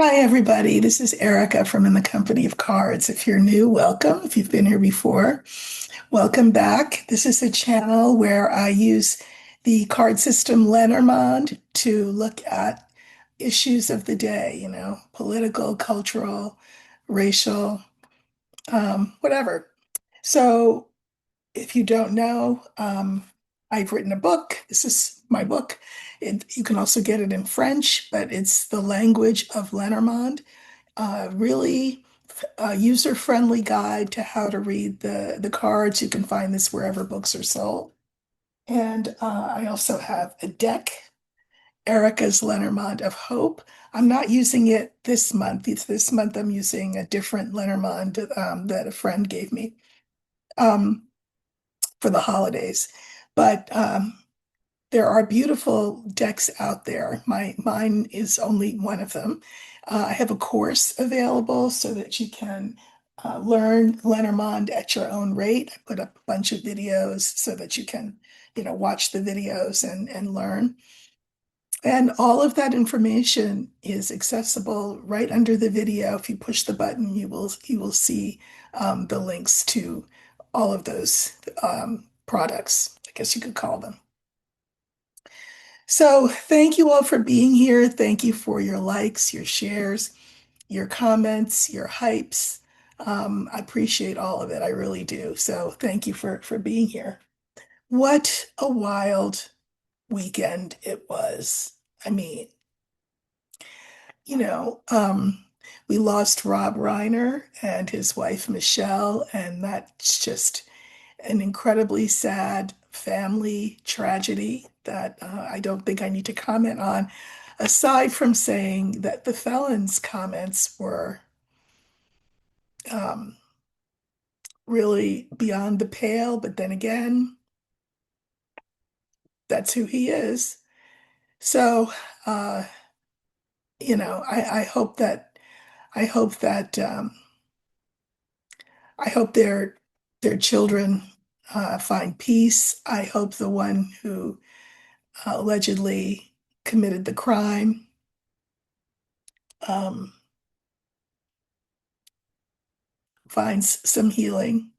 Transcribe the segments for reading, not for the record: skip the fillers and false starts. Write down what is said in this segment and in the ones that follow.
Hi, everybody. This is Erika from In the Company of Cards. If you're new, welcome. If you've been here before, welcome back. This is a channel where I use the card system Lenormand to look at issues of the day, political, cultural, racial, whatever. So if you don't know, I've written a book. This is my book. You can also get it in French, but it's The Language of Lenormand, really user-friendly guide to how to read the cards. You can find this wherever books are sold. And I also have a deck, Erika's Lenormand of Hope. I'm not using it this month. This month I'm using a different Lenormand that a friend gave me um, for the holidays. But there are beautiful decks out there. Mine is only one of them. I have a course available so that you can learn Lenormand at your own rate. I put up a bunch of videos so that you can, watch the videos and learn. And all of that information is accessible right under the video. If you push the button, you will see the links to all of those products, I guess you could call them. So thank you all for being here. Thank you for your likes, your shares, your comments, your hypes. I appreciate all of it. I really do. So thank you for being here. What a wild weekend it was. I mean, you know, um, we lost Rob Reiner and his wife Michelle, and that's just an incredibly sad family tragedy that I don't think I need to comment on, aside from saying that the felon's comments were um, really beyond the pale. But then again, that's who he is. So, uh, I hope that I hope that I hope their children find peace. I hope the one who allegedly committed the crime um, finds some healing.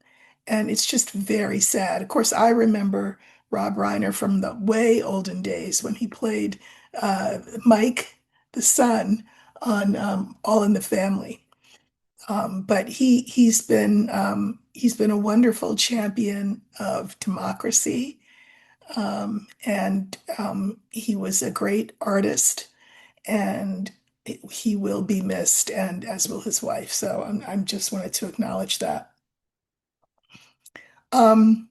And it's just very sad. Of course, I remember Rob Reiner from the way olden days when he played Mike, the son, on All in the Family. But he's been a wonderful champion of democracy, and he was a great artist, and he will be missed, and as will his wife. So I'm just wanted to acknowledge that. Um,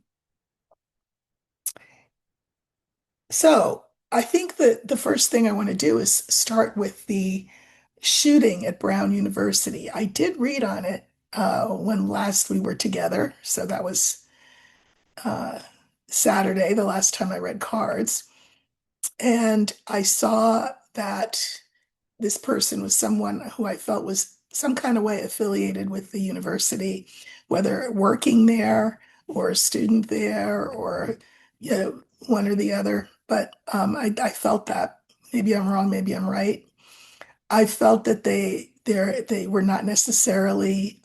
so I think that the first thing I want to do is start with the shooting at Brown University. I did read on it when last we were together, so that was uh, Saturday, the last time I read cards, and I saw that this person was someone who I felt was some kind of way affiliated with the university, whether working there or a student there or one or the other. But I felt that maybe I'm wrong, maybe I'm right. I felt that they were not necessarily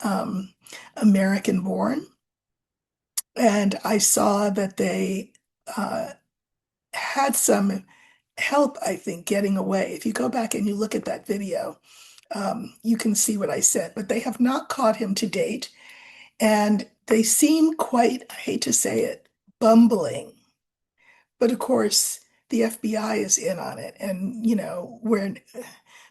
American born, and I saw that they uh, had some help, I think, getting away. If you go back and you look at that video, you can see what I said, but they have not caught him to date. And they seem quite, I hate to say it, bumbling. But of course, the FBI is in on it. And, where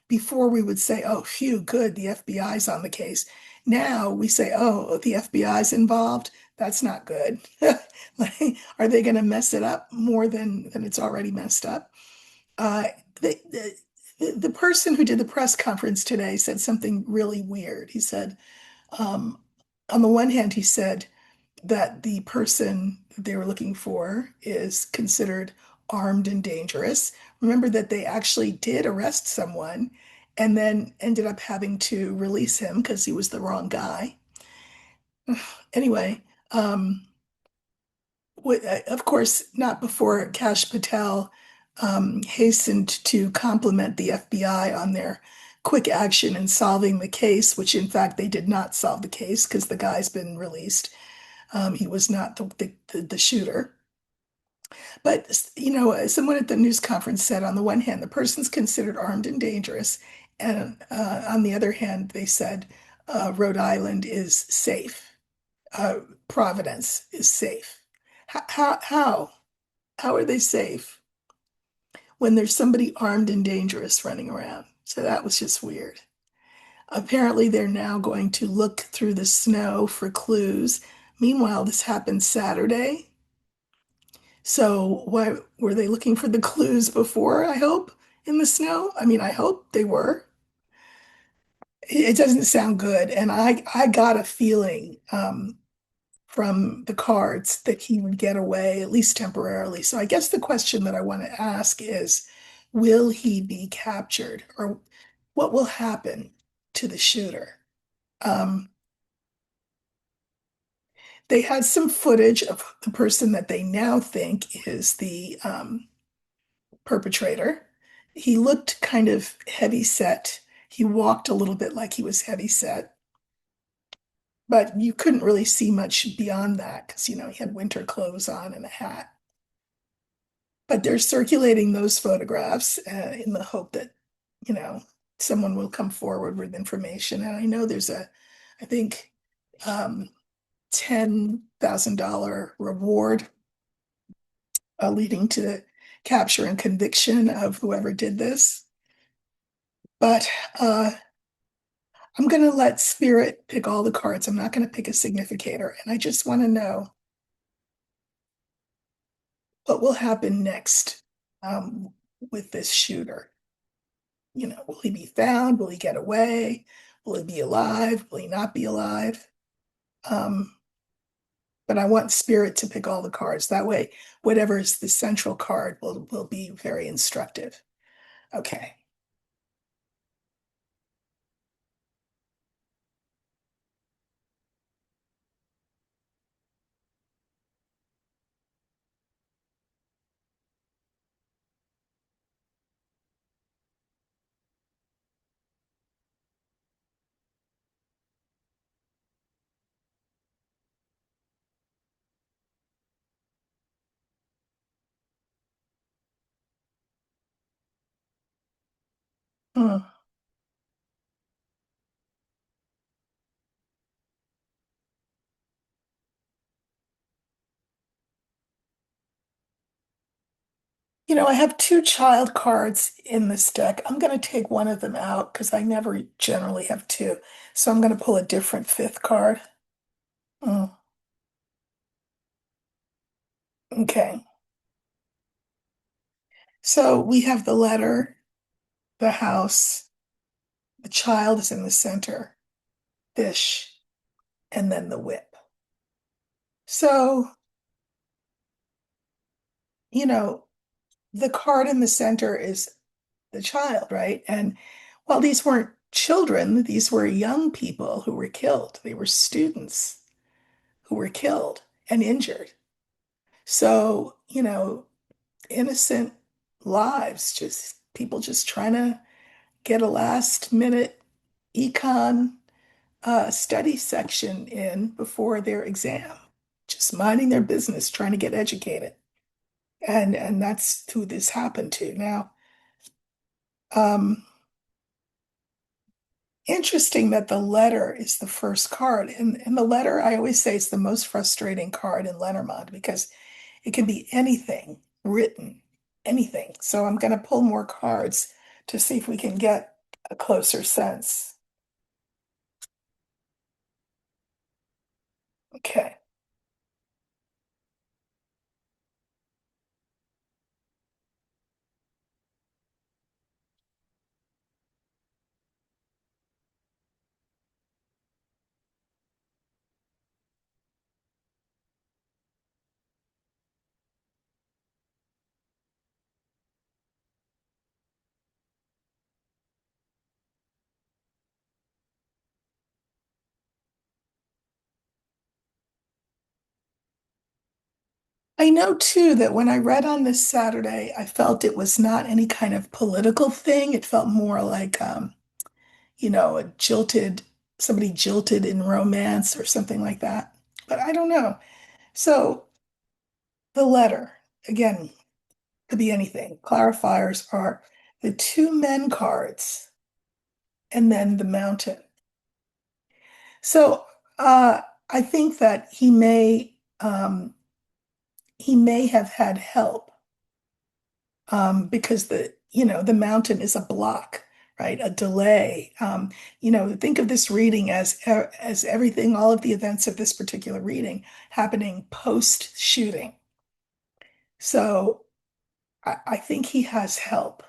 before we would say, oh, phew, good, the FBI's on the case. Now we say, oh, the FBI's involved. That's not good. Like, are they going to mess it up more than it's already messed up? Uh, the, the person who did the press conference today said something really weird. He said, um, on the one hand, he said that the person they were looking for is considered armed and dangerous. Remember that they actually did arrest someone and then ended up having to release him because he was the wrong guy. Anyway, of course, not before Kash Patel hastened to compliment the FBI on their quick action in solving the case, which in fact they did not solve the case because the guy's been released. He was not the shooter. But, someone at the news conference said, on the one hand, the person's considered armed and dangerous. And on the other hand, they said Rhode Island is safe. Uh, Providence is safe. How are they safe when there's somebody armed and dangerous running around? So that was just weird. Apparently, they're now going to look through the snow for clues. Meanwhile, this happened Saturday. So, why were they looking for the clues before, I hope, in the snow? I mean, I hope they were. It doesn't sound good. And I got a feeling from the cards that he would get away, at least temporarily. So, I guess the question that I want to ask is, will he be captured, or what will happen to the shooter? Um, They had some footage of the person that they now think is the perpetrator. He looked kind of heavy set. He walked a little bit like he was heavy set, but you couldn't really see much beyond that because, he had winter clothes on and a hat. But they're circulating those photographs in the hope that, you know, someone will come forward with information. And I know I think, $10,000 reward leading to the capture and conviction of whoever did this. But I'm going to let Spirit pick all the cards. I'm not going to pick a significator. And I just want to know what will happen next um, with this shooter. Will he be found? Will he get away? Will he be alive? Will he not be alive? Um, but I want Spirit to pick all the cards. That way, whatever is the central card will be very instructive. Okay. Hmm. I have two child cards in this deck. I'm going to take one of them out because I never generally have two. So I'm going to pull a different fifth card. Hmm. Okay. So we have the letter, the house, the child is in the center, fish, and then the whip. So, you know, the card in the center is the child, right? And while these weren't children, these were young people who were killed. They were students who were killed and injured. So, innocent lives, just people just trying to get a last minute econ study section in before their exam, just minding their business, trying to get educated. And that's who this happened to. Now, um, interesting that the letter is the first card. And the letter, I always say, it's the most frustrating card in Lenormand because it can be anything written, anything. So I'm going to pull more cards to see if we can get a closer sense. Okay. I know too that when I read on this Saturday, I felt it was not any kind of political thing. It felt more like a somebody jilted in romance or something like that. But I don't know. So the letter, again, could be anything. Clarifiers are the two men cards and then the mountain. So I think that he may have had help because the mountain is a block, right? A delay. Think of this reading as everything, all of the events of this particular reading happening post shooting. So I think he has help.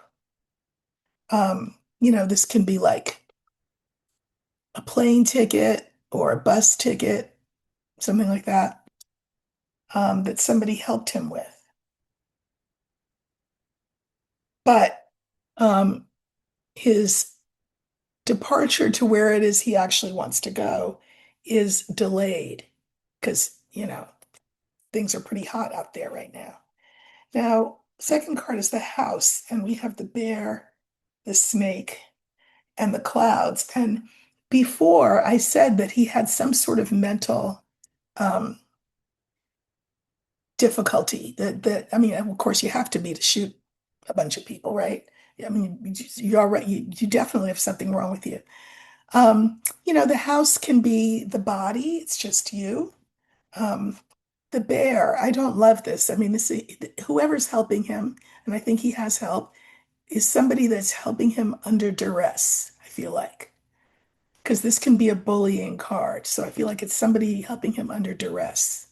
This can be like a plane ticket or a bus ticket, something like that, that somebody helped him with. But um, his departure to where it is he actually wants to go is delayed because, things are pretty hot out there right now. Now, second card is the house, and we have the bear, the snake, and the clouds. And before I said that he had some sort of mental um, difficulty that I mean, of course, you have to be to shoot a bunch of people, right? I mean, you're right. You definitely have something wrong with you. The house can be the body, it's just you. Um, the bear, I don't love this. I mean, whoever's helping him, and I think he has help, is somebody that's helping him under duress, I feel like. Because this can be a bullying card. So I feel like it's somebody helping him under duress.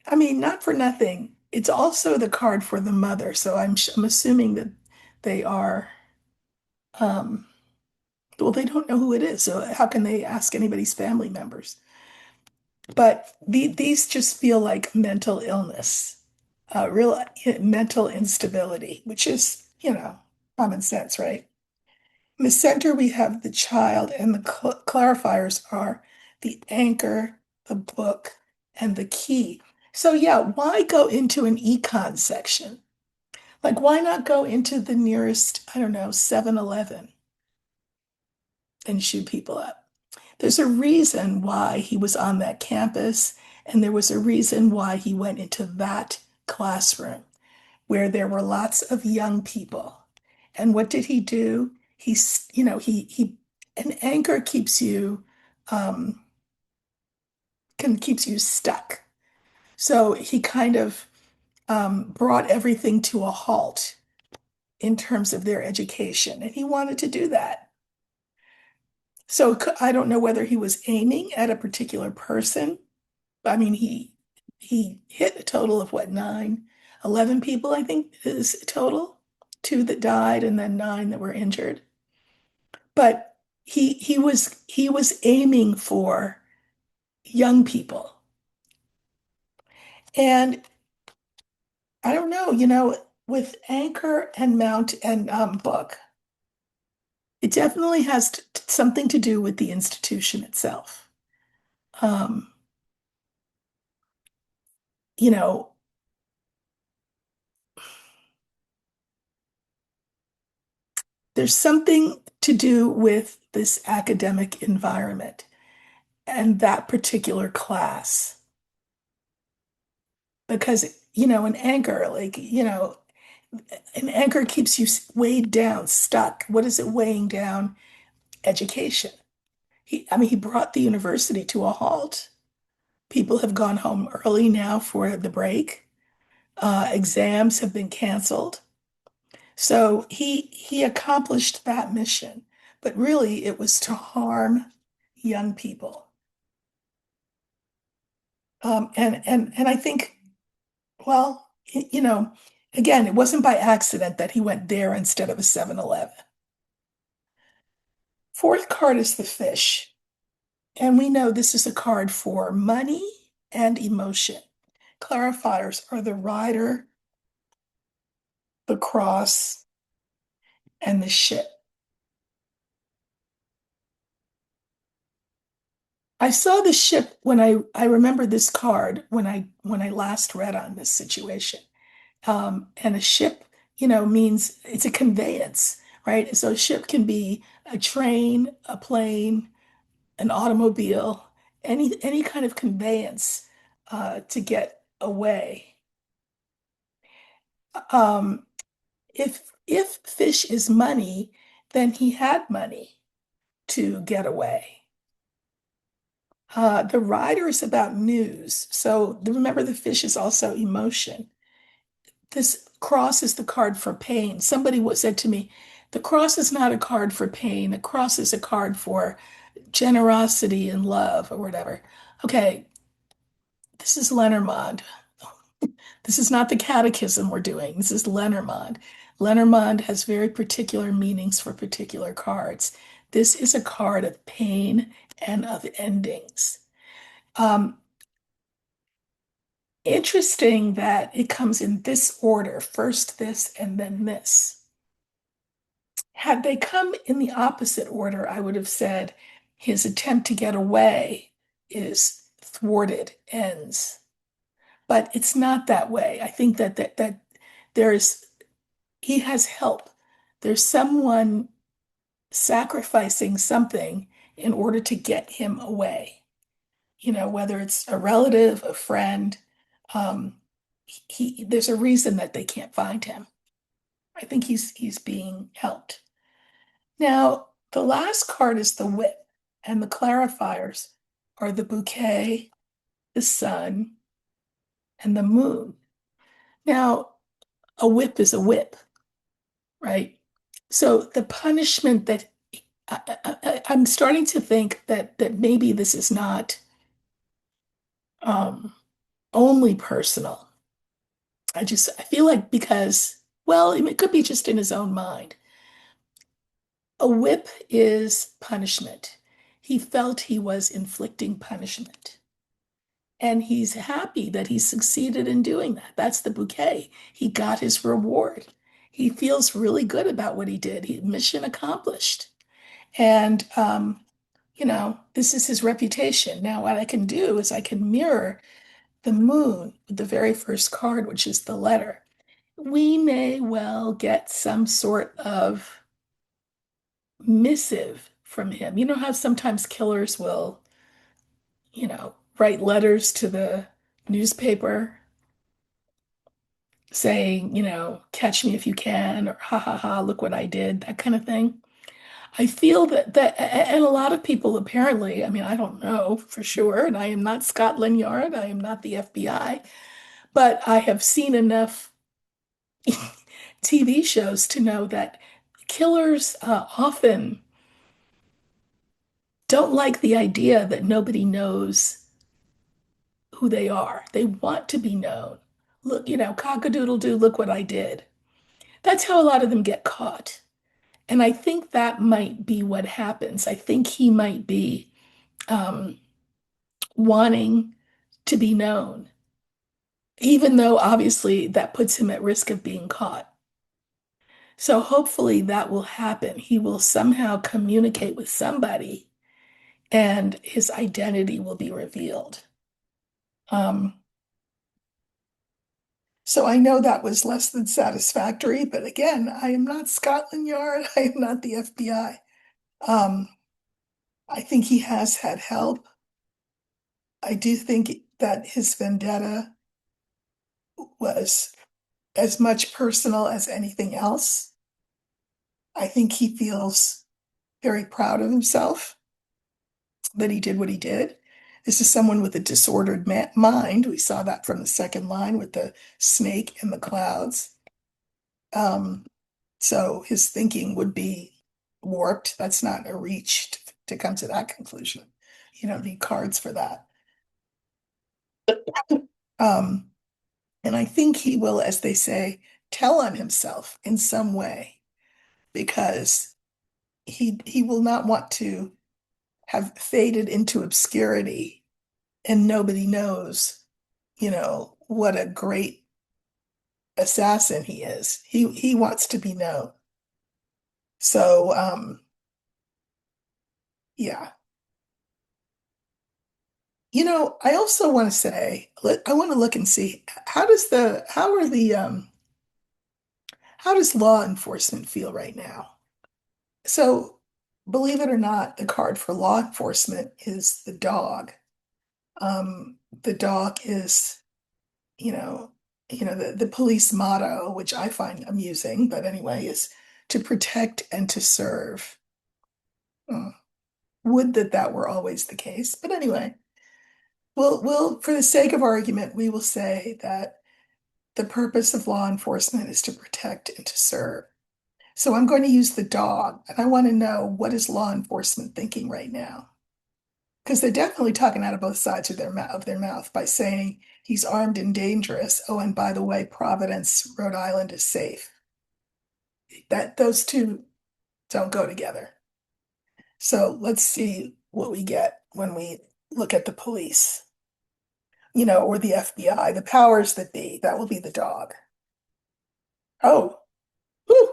I mean, not for nothing. It's also the card for the mother. So I'm assuming that they are, um, well, they don't know who it is. So how can they ask anybody's family members? But these just feel like mental illness, real mental instability, which is, common sense, right? In the center, we have the child, and the clarifiers are the anchor, the book, and the key. So, yeah, why go into an econ section? Like, why not go into the nearest, I don't know, 7-Eleven and shoot people up? There's a reason why he was on that campus, and there was a reason why he went into that classroom where there were lots of young people. And what did he do? An anchor um, keeps you stuck. So he kind of brought everything to a halt in terms of their education, and he wanted to do that. So I don't know whether he was aiming at a particular person. I mean, he hit a total of what, 11 people, I think is total. Two that died and then 9 that were injured. But he was aiming for young people. And I don't know, with Anchor and Mount and Book, it definitely has something to do with the institution itself. Um, you know, there's something to do with this academic environment and that particular class. Because, an anchor keeps you weighed down, stuck. What is it weighing down? Education. He brought the university to a halt. People have gone home early now for the break. Exams have been canceled. So he accomplished that mission, but really it was to harm young people. And I think, well, again, it wasn't by accident that he went there instead of a 7-Eleven. Fourth card is the fish. And we know this is a card for money and emotion. Clarifiers are the rider, the cross, and the ship. I saw the ship when I remember this card when I last read on this situation. And a ship, means it's a conveyance, right? So a ship can be a train, a plane, an automobile, any kind of conveyance to get away. Um, if fish is money, then he had money to get away. The rider is about news. So remember, the fish is also emotion. This cross is the card for pain. Somebody said to me, the cross is not a card for pain. The cross is a card for generosity and love or whatever. Okay, this is Lenormand. This is not the catechism we're doing. This is Lenormand. Lenormand has very particular meanings for particular cards. This is a card of pain and of endings. Um, Interesting that it comes in this order, first this and then this. Had they come in the opposite order, I would have said his attempt to get away is thwarted, ends. But it's not that way. I think that there's he has help. There's someone sacrificing something in order to get him away. Whether it's a relative, a friend, um, there's a reason that they can't find him. I think he's being helped. Now, the last card is the whip, and the clarifiers are the bouquet, the sun, and the moon. Now, a whip is a whip, right? So the punishment that I'm starting to think that maybe this is not um, only personal. I feel like because, well, it could be just in his own mind. A whip is punishment. He felt he was inflicting punishment. And he's happy that he succeeded in doing that. That's the bouquet. He got his reward. He feels really good about what he did. Mission accomplished. And, this is his reputation. Now, what I can do is I can mirror the moon with the very first card, which is the letter. We may well get some sort of missive from him. You know how sometimes killers will, write letters to the newspaper saying, catch me if you can, or ha ha ha, look what I did, that kind of thing. I feel and a lot of people apparently, I mean, I don't know for sure, and I am not Scotland Yard, I am not the FBI, but I have seen enough TV shows to know that killers often don't like the idea that nobody knows who they are. They want to be known. Look, cock-a-doodle-doo, look what I did. That's how a lot of them get caught. And I think that might be what happens. I think he might be um, wanting to be known, even though obviously that puts him at risk of being caught. So hopefully that will happen. He will somehow communicate with somebody and his identity will be revealed. Um, so I know that was less than satisfactory, but again, I am not Scotland Yard. I am not the FBI. Um, I think he has had help. I do think that his vendetta was as much personal as anything else. I think he feels very proud of himself that he did what he did. This is someone with a disordered mind. We saw that from the second line with the snake in the clouds. Um, so his thinking would be warped. That's not a reach to come to that conclusion. You don't need cards for that. Um, and I think he will, as they say, tell on himself in some way because he will not want to have faded into obscurity and nobody knows, what a great assassin he is. He wants to be known. So yeah. I also want to say, I want to look and see how does law enforcement feel right now? So, believe it or not, the card for law enforcement is the dog. The dog is, you know, the police motto, which I find amusing, but anyway, is to protect and to serve. Hmm. Would that that were always the case, but anyway, we'll for the sake of argument, we will say that the purpose of law enforcement is to protect and to serve. So I'm going to use the dog, and I want to know what is law enforcement thinking right now? Because they're definitely talking out of both sides of their mouth by saying he's armed and dangerous. Oh, and by the way, Providence, Rhode Island is safe. That those two don't go together. So let's see what we get when we look at the police, or the FBI, the powers that be. That will be the dog. Oh, whew.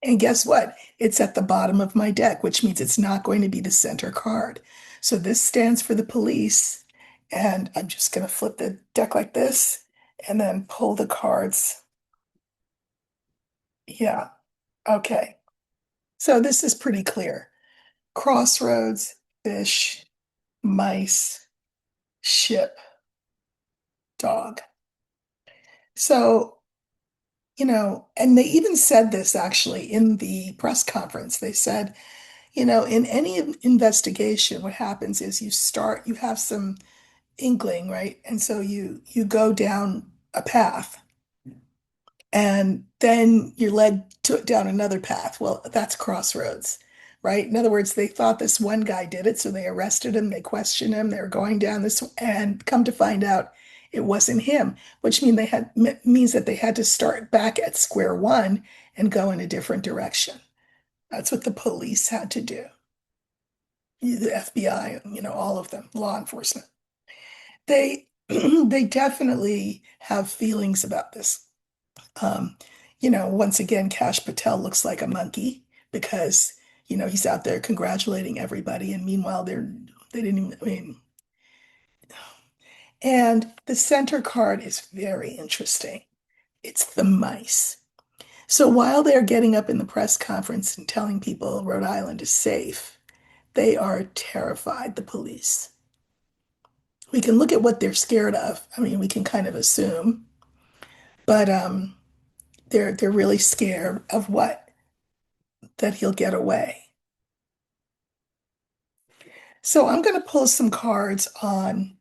And guess what? It's at the bottom of my deck, which means it's not going to be the center card. So this stands for the police. And I'm just going to flip the deck like this and then pull the cards. Yeah. Okay. So this is pretty clear. Crossroads, fish, mice, ship, dog. So, and they even said this actually in the press conference. They said, in any investigation, what happens is you have some inkling, right? And so you go down a path and then you're led down another path. Well, that's crossroads, right? In other words, they thought this one guy did it, so they arrested him, they questioned him, they were going down this, and come to find out it wasn't him, which means that they had to start back at square one and go in a different direction. That's what the police had to do. The FBI, all of them, law enforcement. They they definitely have feelings about this. Um, once again, Cash Patel looks like a monkey because, he's out there congratulating everybody, and meanwhile they didn't even, I mean, and the center card is very interesting. It's the mice. So while they're getting up in the press conference and telling people Rhode Island is safe, they are terrified, the police. We can look at what they're scared of. I mean, we can kind of assume, but they're really scared of what? That he'll get away. So I'm going to pull some cards on,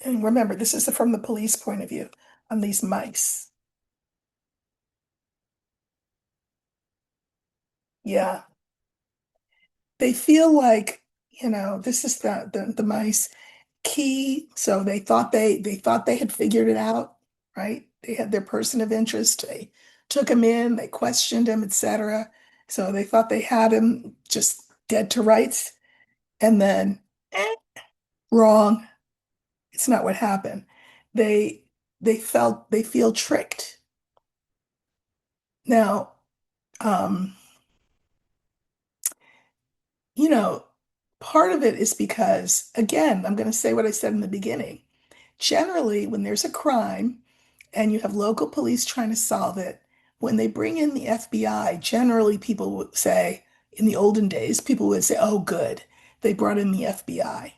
and remember, this is from the police point of view, on these mice. Yeah, they feel like, this is the mice key. So they thought they had figured it out, right? They had their person of interest. They took him in, they questioned him, etc. So they thought they had him just dead to rights, and then wrong. It's not what happened. They they feel tricked. Now, um, you know, part of it is because, again, I'm going to say what I said in the beginning. Generally, when there's a crime and you have local police trying to solve it, when they bring in the FBI, generally people would say, in the olden days, people would say, oh, good, they brought in the FBI.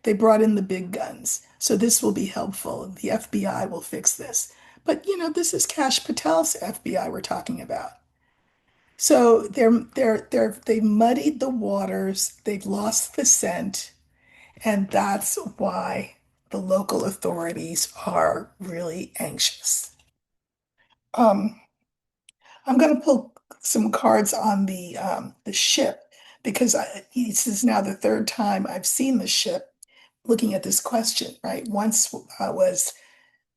They brought in the big guns. So this will be helpful. The FBI will fix this. But, this is Cash Patel's FBI we're talking about. So they've muddied the waters, they've lost the scent, and that's why the local authorities are really anxious. Um, I'm going to pull some cards on the ship because this is now the third time I've seen the ship looking at this question, right? Once was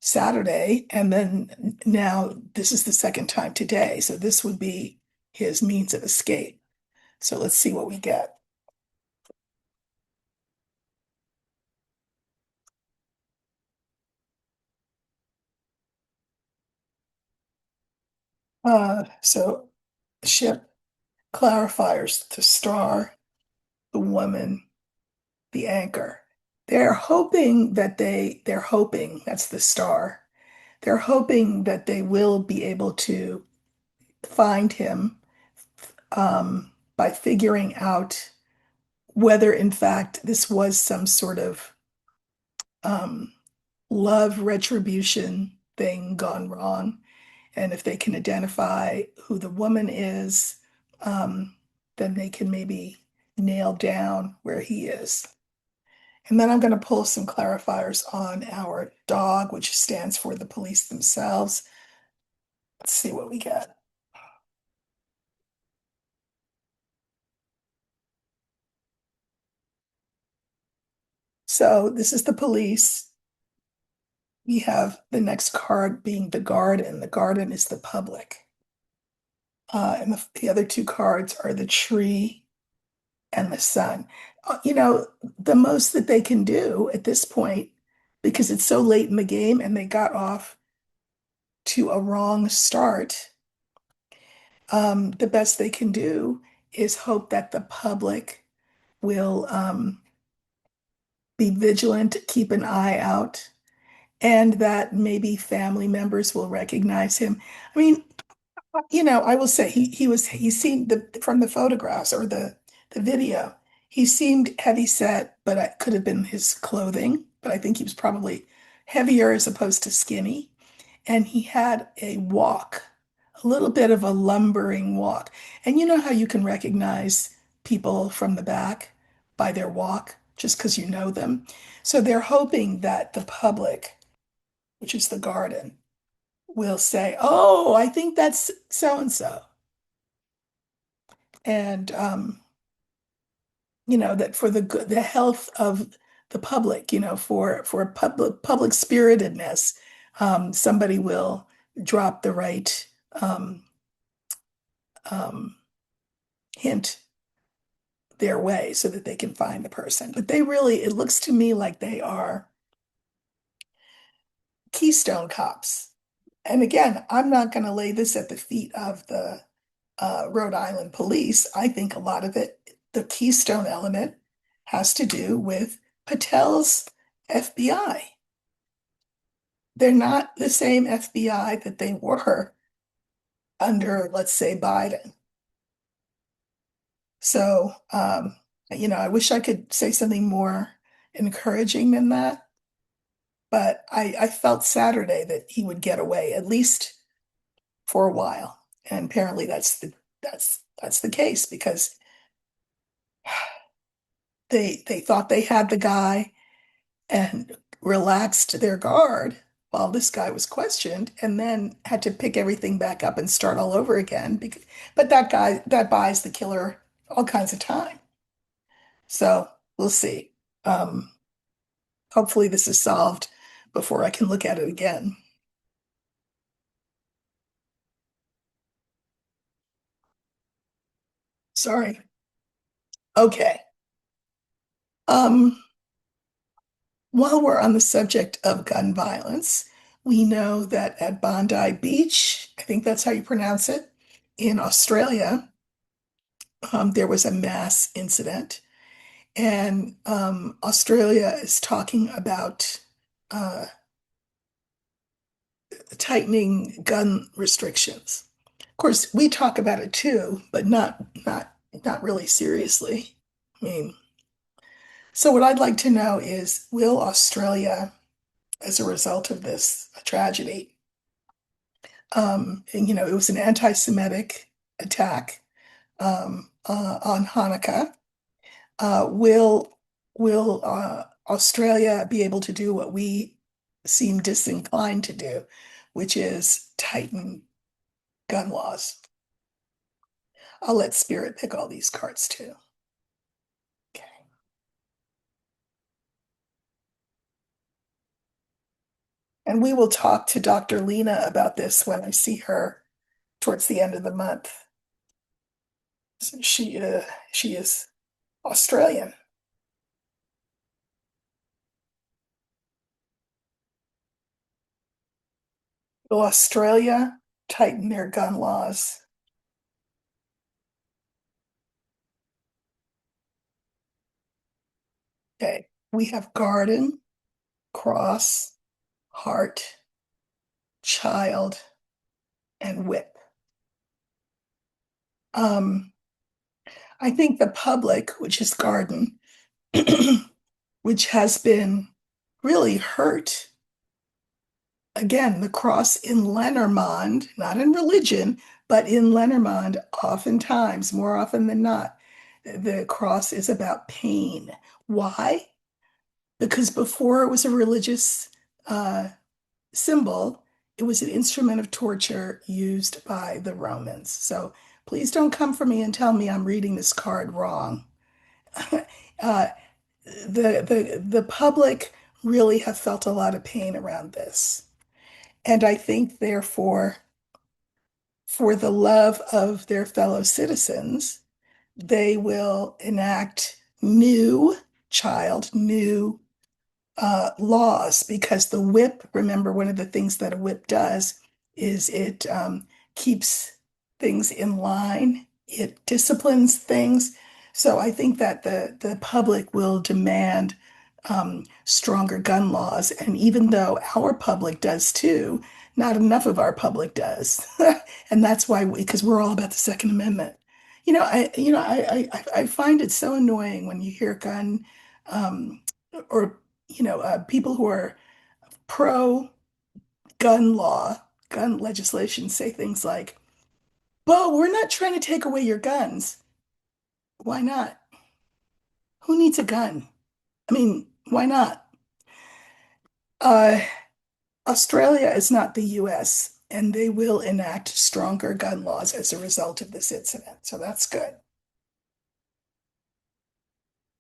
Saturday, and then now this is the second time today. So this would be his means of escape. So let's see what we get. So ship clarifiers, the star, the woman, the anchor. They're hoping, that's the star. They're hoping that they will be able to find him. by figuring out whether, in fact, this was some sort of um, love retribution thing gone wrong. And if they can identify who the woman is, um, then they can maybe nail down where he is. And then I'm going to pull some clarifiers on our dog, which stands for the police themselves. Let's see what we get. So this is the police. We have the next card being the garden. The garden is the public. And the other two cards are the tree and the sun. The most that they can do at this point, because it's so late in the game and they got off to a wrong start, the best they can do is hope that the public will be vigilant, keep an eye out, and that maybe family members will recognize him. I mean, I will say he seemed from the photographs or the video, he seemed heavy set, but it could have been his clothing. But I think he was probably heavier as opposed to skinny. And he had a walk, a little bit of a lumbering walk. And you know how you can recognize people from the back by their walk just because you know them. So they're hoping that the public, which is the garden, will say, "Oh, I think that's so and so," and that for the good, the health of the public, for public spiritedness, somebody will drop the right um, hint their way so that they can find the person. But it looks to me like they are Keystone cops. And again, I'm not going to lay this at the feet of the Rhode Island police. I think a lot of it, the keystone element, has to do with Patel's FBI. They're not the same FBI that they were under, let's say, Biden. So, I wish I could say something more encouraging than that, but I felt Saturday that he would get away, at least for a while. And apparently that's the case because they thought they had the guy and relaxed their guard while this guy was questioned and then had to pick everything back up and start all over again. But that buys the killer all kinds of time. So we'll see. Um, Hopefully this is solved before I can look at it again. Sorry. Okay. Um, while we're on the subject of gun violence, we know that at Bondi Beach, I think that's how you pronounce it, in Australia, there was a mass incident. And Australia is talking about uh, tightening gun restrictions. Of course, we talk about it too, but not really seriously. I mean, so what I'd like to know is, will Australia, as a result of this tragedy, and, it was an anti-Semitic attack on Hanukkah. Will Australia be able to do what we seem disinclined to do, which is tighten gun laws? I'll let Spirit pick all these cards too. Okay. And we will talk to Dr. Lena about this when I see her towards the end of the month. So she is Australian. Will Australia tighten their gun laws? Okay. We have garden, cross, heart, child, and whip. Um, I think the public, which is Garden, which has been really hurt. Again, the cross in Lenormand, not in religion, but in Lenormand, oftentimes, more often than not, the cross is about pain. Why? Because before it was a religious uh, symbol, it was an instrument of torture used by the Romans. So please don't come for me and tell me I'm reading this card wrong. uh, the public really have felt a lot of pain around this. And I think, therefore, for the love of their fellow citizens, they will enact new laws because the whip, remember, one of the things that a whip does is it keeps things in line, it disciplines things. So I think that the public will demand stronger gun laws. And even though our public does too, not enough of our public does. And that's why, because we're all about the Second Amendment. I find it so annoying when you hear um, or people who are pro gun law, gun legislation say things like, well, we're not trying to take away your guns. Why not? Who needs a gun? I mean, why not? Uh, Australia is not the US, and they will enact stronger gun laws as a result of this incident. So that's good.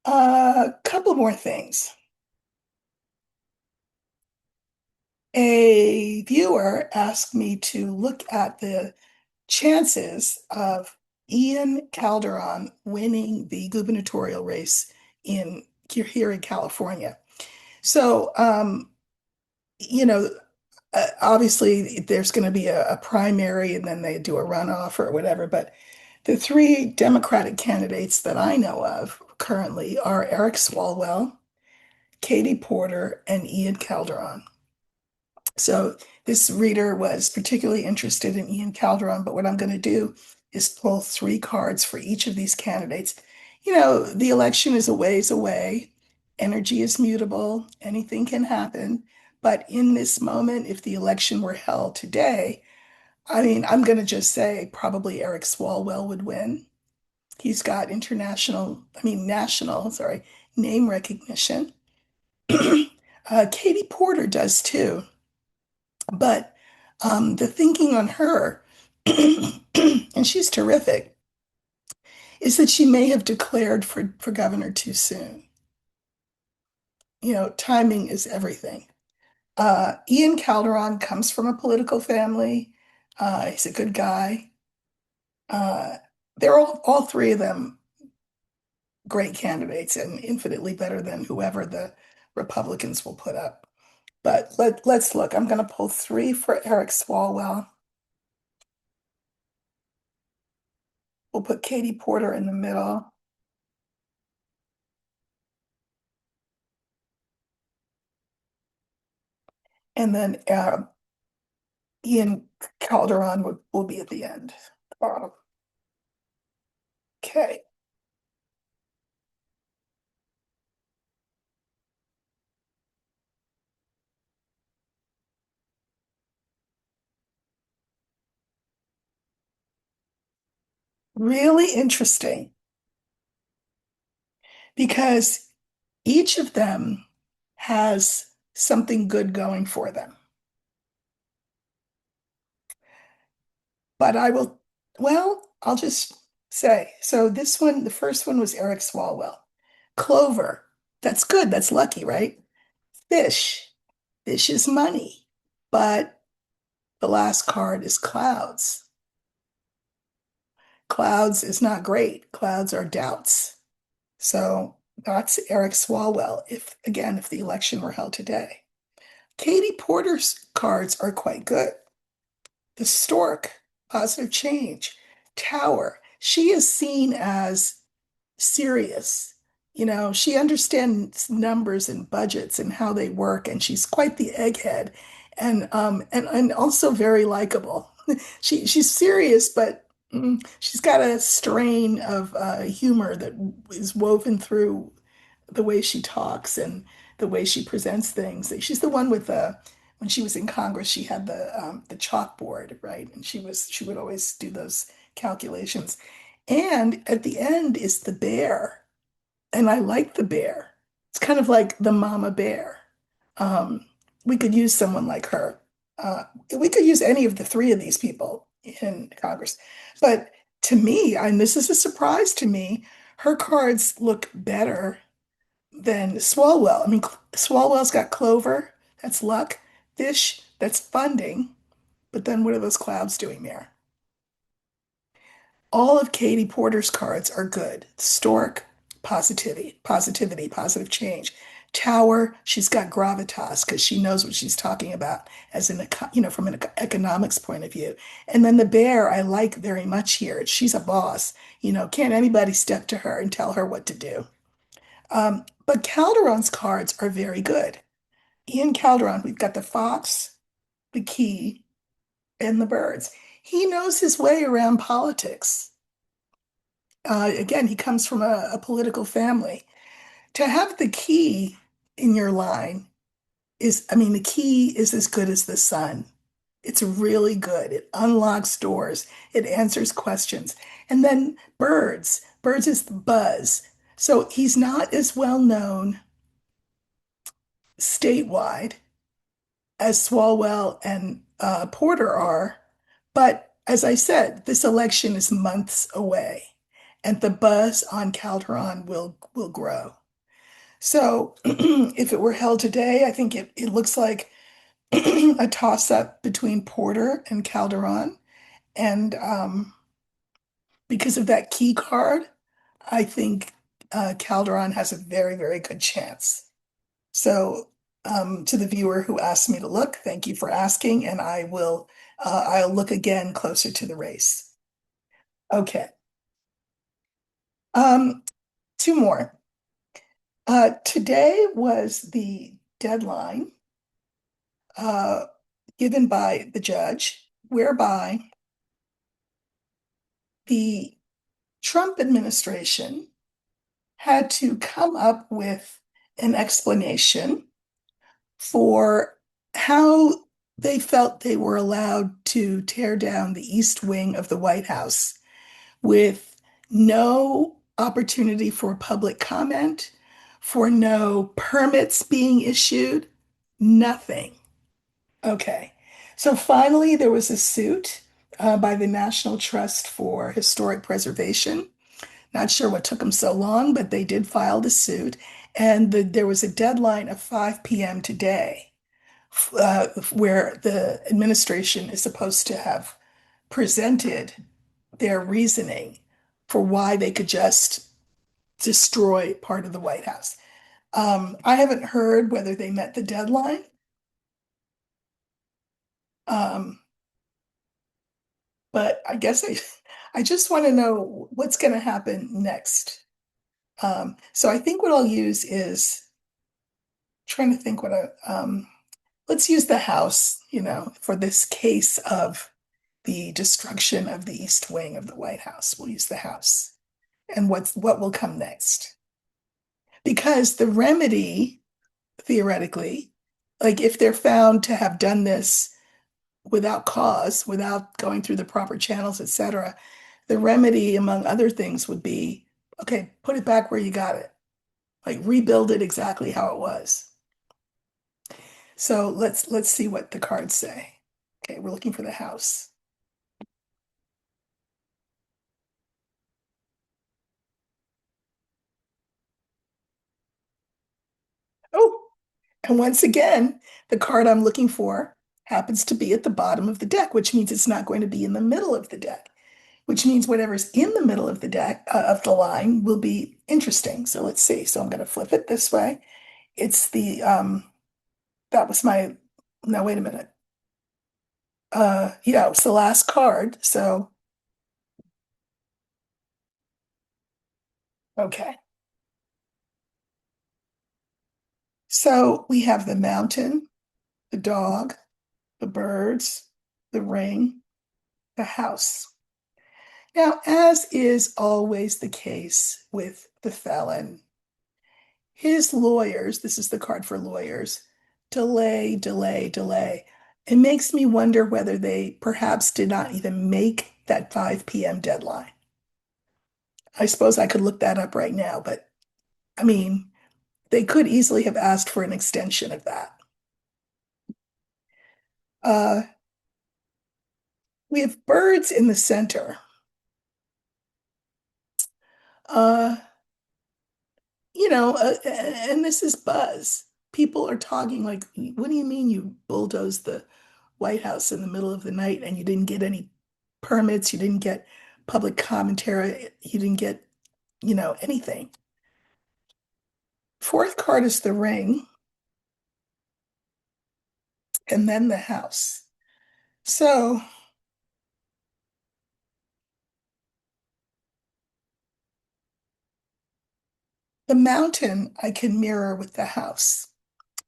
A couple more things. A viewer asked me to look at the chances of Ian Calderon winning the gubernatorial race in here in California. So, you know, obviously there's going to be a primary and then they do a runoff or whatever. But the three Democratic candidates that I know of currently are Eric Swalwell, Katie Porter, and Ian Calderon. So this reader was particularly interested in Ian Calderon, but what I'm going to do is pull three cards for each of these candidates. The election is a ways away. Energy is mutable. Anything can happen. But in this moment, if the election were held today, I mean, I'm going to just say probably Eric Swalwell would win. He's got national, sorry, name recognition. Katie Porter does too. But the thinking on her, and she's terrific, is that she may have declared for governor too soon. Timing is everything. Ian Calderon comes from a political family. He's a good guy. Uh, they're all three of them great candidates and infinitely better than whoever the Republicans will put up. But let's look. I'm going to pull three for Eric Swalwell. We'll put Katie Porter in the middle. And then Ian Calderon will be at the end. Bottom. Okay. Really interesting because each of them has something good going for them. But I'll just say, so this one, the first one was Eric Swalwell. Clover, that's good. That's lucky, right? Fish, fish is money. But the last card is clouds. Clouds is not great. Clouds are doubts. So that's Eric Swalwell, if the election were held today. Katie Porter's cards are quite good. The stork, positive change. Tower, she is seen as serious. She understands numbers and budgets and how they work, and she's quite the egghead and also very likable. She's serious, but She's got a strain of humor that is woven through the way she talks and the way she presents things. She's the one with when she was in Congress, she had the chalkboard, right? And she would always do those calculations. And at the end is the bear, and I like the bear. It's kind of like the mama bear. Um, we could use someone like her. We could use any of the three of these people in Congress. But to me, and this is a surprise to me, her cards look better than Swalwell. I mean, Swalwell's got clover, that's luck, fish, that's funding. But then what are those clouds doing there? All of Katie Porter's cards are good. Stork, positivity, positivity, positive change. Tower, she's got gravitas because she knows what she's talking about as an, from an economics point of view. And then the bear, I like very much here. She's a boss. Can't anybody step to her and tell her what to do. But Calderon's cards are very good. Ian Calderon, we've got the fox, the key, and the birds. He knows his way around politics. Again, he comes from a political family. To have the key in your line I mean, the key is as good as the sun. It's really good. It unlocks doors, it answers questions. And then birds is the buzz. So he's not as well known statewide as Swalwell and Porter are. But as I said, this election is months away, and the buzz on Calderon will grow. So if it were held today, I think it looks like a toss-up between Porter and Calderon. And because of that key card, I think Calderon has a very, very good chance. So to the viewer who asked me to look, thank you for asking, and I'll look again closer to the race. Okay. Um, two more. Today was the deadline uh, given by the judge, whereby the Trump administration had to come up with an explanation for how they felt they were allowed to tear down the East Wing of the White House with no opportunity for public comment, for no permits being issued, nothing. Okay. So finally, there was a suit by the National Trust for Historic Preservation. Not sure what took them so long, but they did file the suit. And there was a deadline of 5 p.m. today, where the administration is supposed to have presented their reasoning for why they could just destroy part of the White House. I haven't heard whether they met the deadline. Um, but I guess I just want to know what's going to happen next. So I think what I'll use is trying to think let's use the House, for this case of the destruction of the East Wing of the White House. We'll use the House. And what will come next? Because the remedy, theoretically, like if they're found to have done this without cause, without going through the proper channels, etc., the remedy, among other things, would be, okay, put it back where you got it. Like rebuild it exactly how it was. So let's see what the cards say. Okay, we're looking for the house. Oh, and once again, the card I'm looking for happens to be at the bottom of the deck, which means it's not going to be in the middle of the deck, which means whatever's in the middle of the deck of the line will be interesting. So let's see. So I'm going to flip it this way. It's the that was my no, wait a minute. Yeah, it's the last card. So okay. So we have the mountain, the dog, the birds, the ring, the house. Now, as is always the case with the felon, his lawyers, this is the card for lawyers, delay, delay, delay. It makes me wonder whether they perhaps did not even make that 5 p.m. deadline. I suppose I could look that up right now, but I mean, they could easily have asked for an extension of that. Uh, we have birds in the center. Uh, and this is buzz. People are talking like, what do you mean you bulldozed the White House in the middle of the night and you didn't get any permits, you didn't get public commentary, you didn't get, anything. Fourth card is the ring, and then the house. So the mountain I can mirror with the house.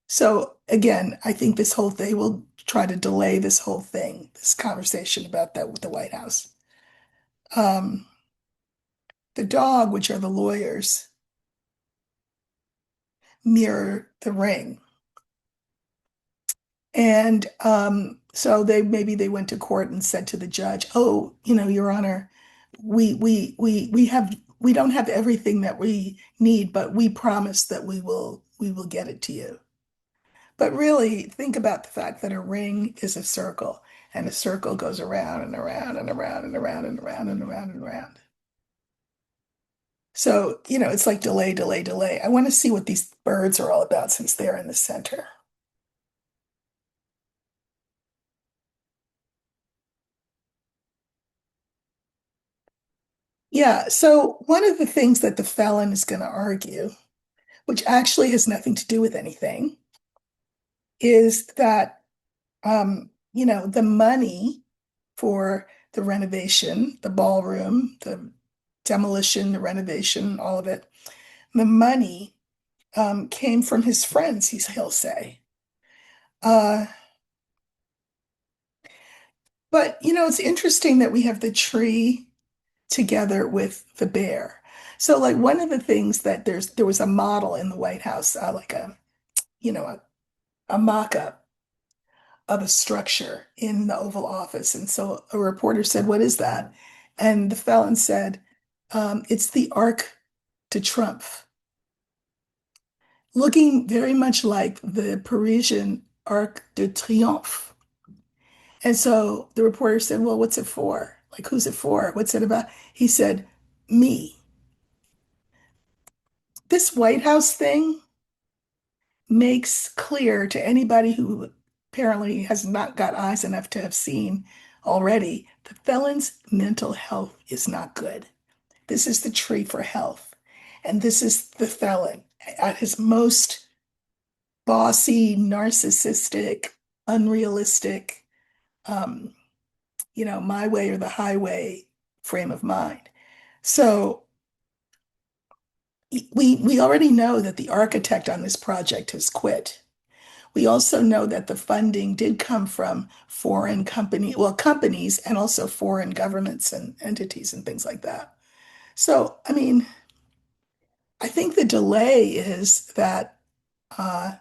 So again, I think this whole they will try to delay this whole thing, this conversation about that with the White House. Um, the dog, which are the lawyers, mirror the ring. And so they went to court and said to the judge, "Oh, Your Honor, we don't have everything that we need, but we promise that we will get it to you." But really, think about the fact that a ring is a circle, and a circle goes around and around and around and around and around and around and around. So, it's like delay, delay, delay. I want to see what these birds are all about since they're in the center. Yeah, so one of the things that the felon is going to argue, which actually has nothing to do with anything, is that the money for the renovation, the ballroom, the demolition, the renovation, all of it, the money came from his friends, he'll say. Uh, but it's interesting that we have the tree together with the bear. So, like one of the things that there was a model in the White House, like you know a mock-up of a structure in the Oval Office, and so a reporter said, "What is that?" And the felon said, "It's the Arc de Triomphe, looking very much like the Parisian Arc de Triomphe." And so the reporter said, "Well, what's it for? Like, who's it for? What's it about?" He said, "Me." This White House thing makes clear to anybody who apparently has not got eyes enough to have seen already, the felon's mental health is not good. This is the tree for health. And this is the felon at his most bossy, narcissistic, unrealistic, um, my way or the highway frame of mind. So we already know that the architect on this project has quit. We also know that the funding did come from companies and also foreign governments and entities and things like that. So, I mean, I think the delay is that uh,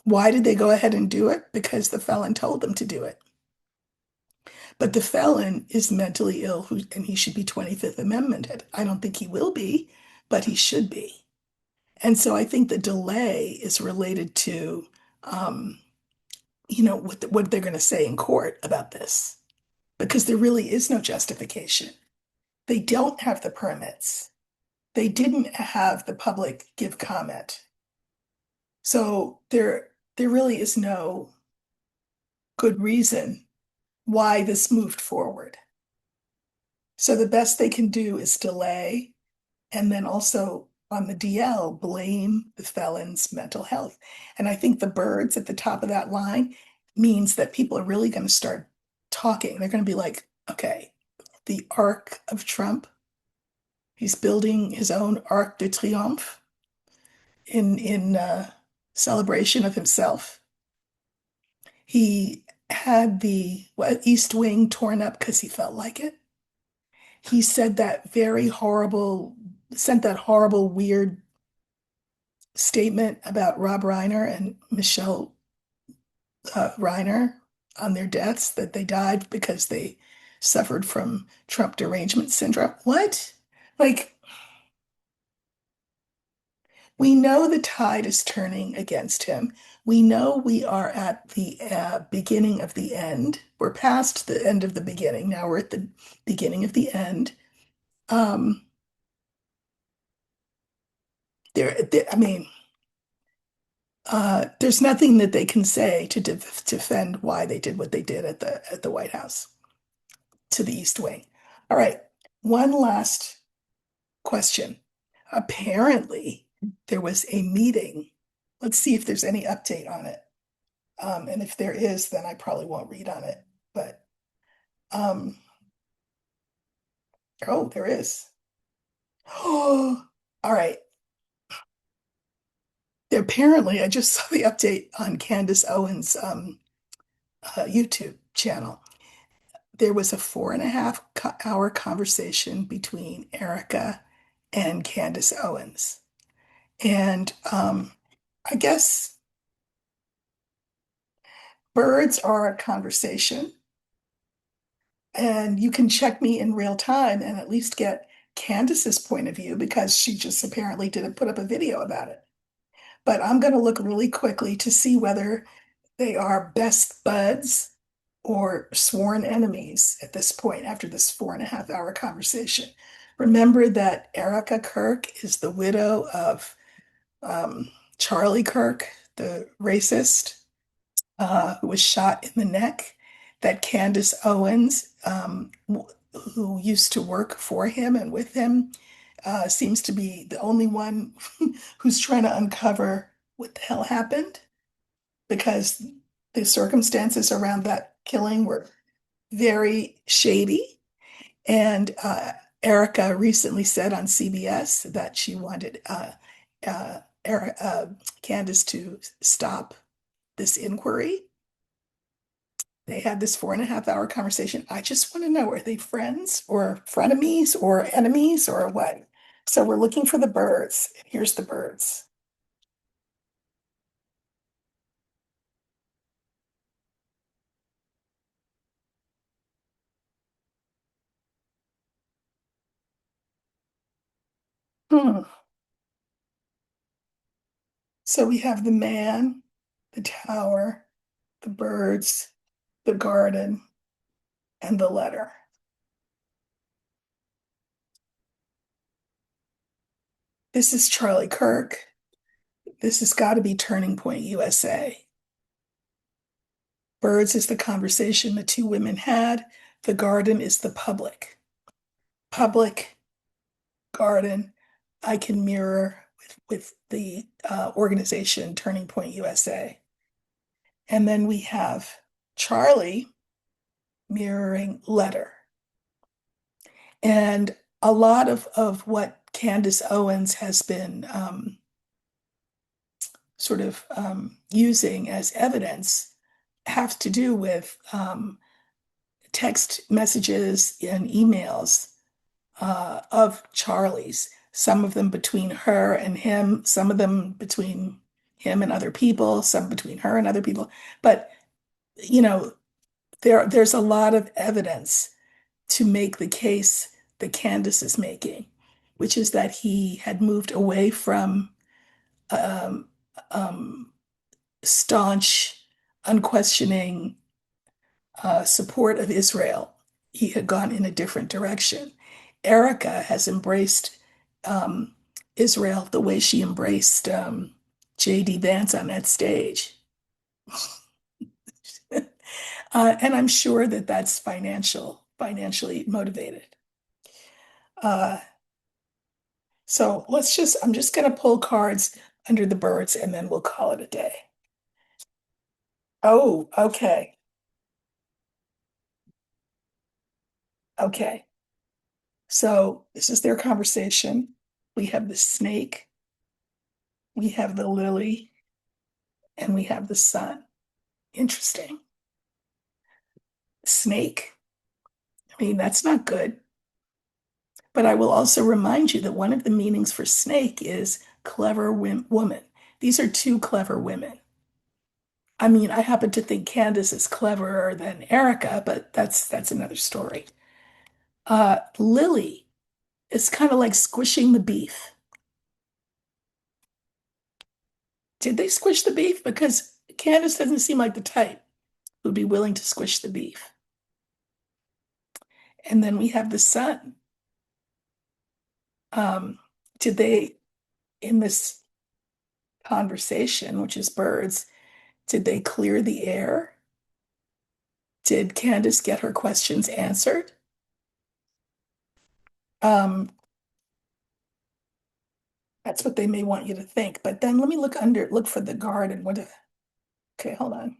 why did they go ahead and do it? Because the felon told them to do it. But the felon is mentally ill and he should be 25th Amendmented. I don't think he will be, but he should be. And so I think the delay is related to um, what they're going to say in court about this, because there really is no justification. They don't have the permits. They didn't have the public give comment. So there really is no good reason why this moved forward. So the best they can do is delay and then also on the DL blame the felon's mental health. And I think the birds at the top of that line means that people are really going to start talking. They're going to be like, okay, the Arc of Trump, he's building his own Arc de Triomphe in celebration of himself. He had the East Wing torn up because he felt like it. he said that very horrible, sent that horrible, weird statement about Rob Reiner and Michelle Reiner on their deaths, that they died because they suffered from Trump derangement syndrome. What? Like, we know the tide is turning against him. We know we are at the beginning of the end. We're past the end of the beginning. Now we're at the beginning of the end. Um, I mean, there's nothing that they can say to defend why they did what they did at the White House to the East Wing. All right, one last question. Apparently, there was a meeting. Let's see if there's any update on it. And if there is, then I probably won't read on it. But um, oh, there is. Oh, all right. Apparently, I just saw the update on Candace Owens' YouTube channel. There was a 4.5 hour conversation between Erika and Candace Owens. And I guess birds are a conversation, and you can check me in real time and at least get Candace's point of view because she just apparently didn't put up a video about it. But I'm going to look really quickly to see whether they are best buds or sworn enemies at this point after this 4.5 hour conversation. Remember that Erika Kirk is the widow of Charlie Kirk, the racist who was shot in the neck, that Candace Owens, who used to work for him and with him, seems to be the only one who's trying to uncover what the hell happened because the circumstances around that killing were very shady. And Erika recently said on CBS that she wanted Candace to stop this inquiry. They had this 4.5 hour conversation. I just want to know, are they friends or frenemies or enemies or what? So we're looking for the birds. Here's the birds. Hmm. So we have the man, the tower, the birds, the garden, and the letter. This is Charlie Kirk. This has got to be Turning Point USA. Birds is the conversation the two women had. The garden is the public. Public garden, I can mirror with the organization Turning Point USA. And then we have Charlie mirroring letter. And a lot of what Candace Owens has been sort of using as evidence have to do with text messages and emails of Charlie's, some of them between her and him, some of them between him and other people, some between her and other people. But, you know, there's a lot of evidence to make the case that Candace is making, which is that he had moved away from um, um, staunch, unquestioning support of Israel. He had gone in a different direction. Erika has embraced um, Israel the way she embraced J.D. Vance on that stage. And I'm sure that that's financially motivated. Uh, so I'm just going to pull cards under the birds and then we'll call it a day. Oh, okay. Okay. So this is their conversation. We have the snake, we have the lily, and we have the sun. Interesting. Snake. I mean, that's not good. But I will also remind you that one of the meanings for snake is clever woman. These are two clever women. I mean, I happen to think Candace is cleverer than Erika, but that's another story. Lily is kind of like squishing the beef. Did they squish the beef? Because Candace doesn't seem like the type who'd be willing to squish the beef. And then we have the sun. Um, did they, in this conversation, which is birds, did they clear the air? Did Candace get her questions answered? Um, that's what they may want you to think. But then let me look for the guard and what. Okay, hold on.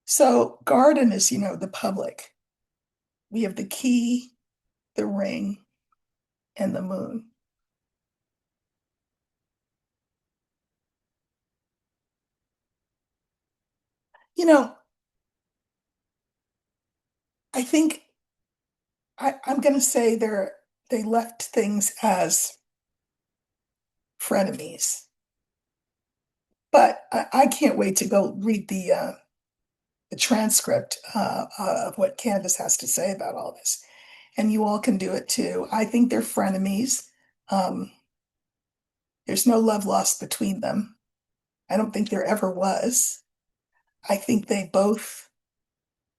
So garden is, the public. We have the key, the ring, and the moon. You know, I think I'm going to say they left things as frenemies, but I can't wait to go read the transcript of what Candace has to say about all this. And you all can do it too. I think they're frenemies. Um, there's no love lost between them. I don't think there ever was. I think they both,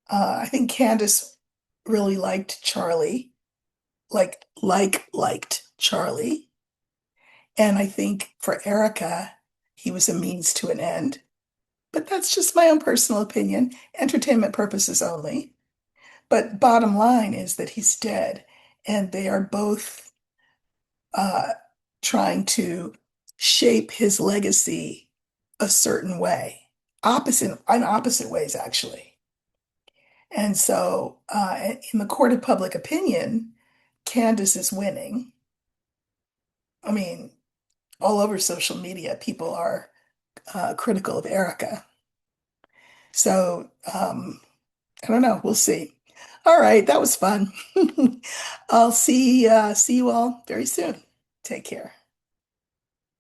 I think Candace really liked Charlie, liked Charlie. And I think for Erika, he was a means to an end. But that's just my own personal opinion, entertainment purposes only. But bottom line is that he's dead, and they are both uh, trying to shape his legacy a certain way, in opposite ways, actually. And so, in the court of public opinion, Candace is winning. I mean, all over social media, people are critical of Erika. So, I don't know. We'll see. All right, that was fun. I'll see you all very soon. Take care.